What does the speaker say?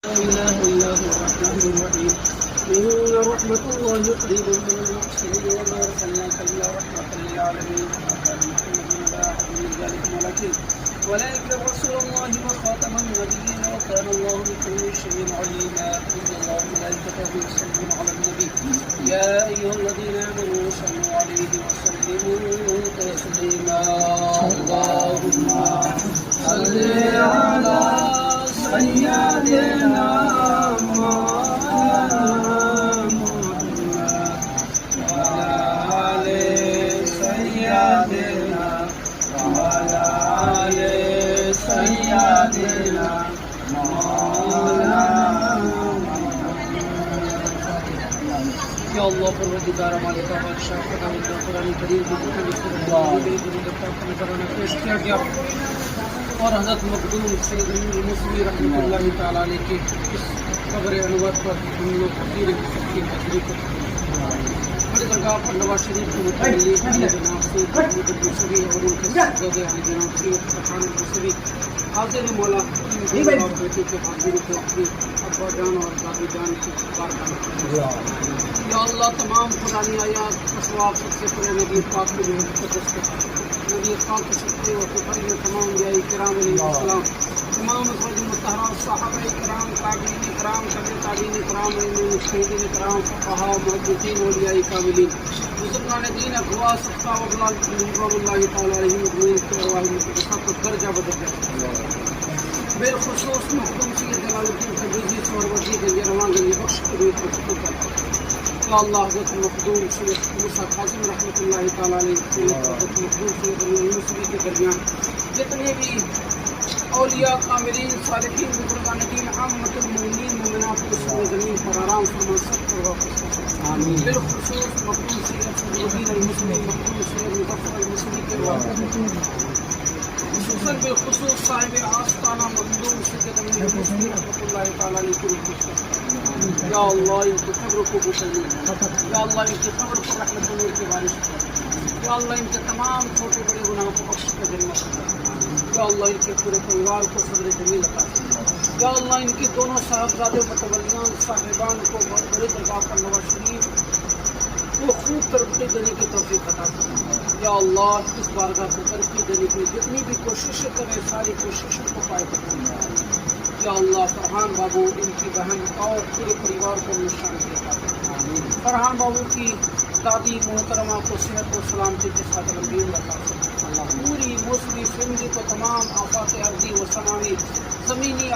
لا إله إلا هو الرحمن الرحيم إن رحمة الله قريب من المحسنين وما أرسلناك إلا رحمة للعالمين ما كان محمد ولا أحد من ذلك ولكن رسول الله وخاتم النبيين وكان الله بكل شيء عليما إن الله وملائكته يصلون على النبي يا أيها الذين آمنوا صلوا عليه وسلموا تسليما اللهم صل على سيدنا محمد وعلى آل سيدنا وعلى آل سيدنا مولانا یا اللہ پروردگار ہمارے کا بادشاہ خدا و قرآن کریم کی پیش کیا گیا اور حضرت مخدوم سید الموسوی رحمۃ اللہ تعالی علیہ کی اس قبر انور پر ہم لوگ فقیر سب کی حاضری کرتے ہیں بڑی درگاہ پر نواز شریف کے متعلق جناب سید محمود موسوی اور ان کے ساتھ جناب سید فرحان موسوی حاضر مولا بیٹے کے حاضری کو اپنی ابا جان اور دادی جان کی بارگاہ میں یا اللہ تمام قرآنی آیات کا ثواب سب سے پہلے نبی پاک کے جو مقدس کے نبی پاک کے سچے و فخری تمام انبیاء کرام علیہ السلام تمام ازواج مطہرات صحابہ کرام تابعین کرام تابعین کرام مجتہدین کرام فقہاء محدثین اولیاء کاملین بزرگان دین اقوا صفا و بلال رضوان اللہ تعالی علیہ مجمعین کے ارواح مقدسہ کو درجہ بدرجہ بالخصوص مخدوم سید جلال الدین تبریزی سہروردی گنج رواں گنج بخش کے روح کو شکر کرتا ہے یا اللہ حضرت مخدوم سید موسیٰ کاظم رحمۃ اللہ تعالی علیہ حضرت مخدوم سید الموسوی کے درمیان جتنے بھی اولیاء کاملین صالحین بزرگان دین عامۃ المؤمنین مومنات کو سر زمین پر آرام فرما سب پر واپس آمین بالخصوص مخدوم سید الدین الموسوی مخدوم سید مظفر الموسوی کے خصوصاً بالخصوص صاحب آستانہ مخدوم سید الموسوی رحمۃ اللہ تعالی علیہ کی روح یا اللہ ان کی قبر کو بخیر یا اللہ ان کی قبر پر رحمت نور کی بارش کر یا اللہ ان کے تمام چھوٹے بڑے گناہوں کو بخش کر جنت یا اللہ ان کے پورے پریوار کو صبر جمیل عطا یا اللہ ان کے دونوں صاحبزادے متولیان صاحبان کو بہت بڑے درگاہ پر نواز شریف کو خوب ترقی دینے کی توفیق عطا کرے یا اللہ اس بارگاہ کو ترقی دینے کی جتنی بھی کوششیں کریں ساری کوششوں کو پائے کریں یا اللہ فرحان بابو ان کی بہن اور پورے پریوار کو نشان دیتا ہے فرحان بابو کی دادی محترمہ کو صحت و سلامتی کے ساتھ رنگین رکھا اللہ پوری موسوی فیملی کو تمام آفات ارضی و سماوی زمینی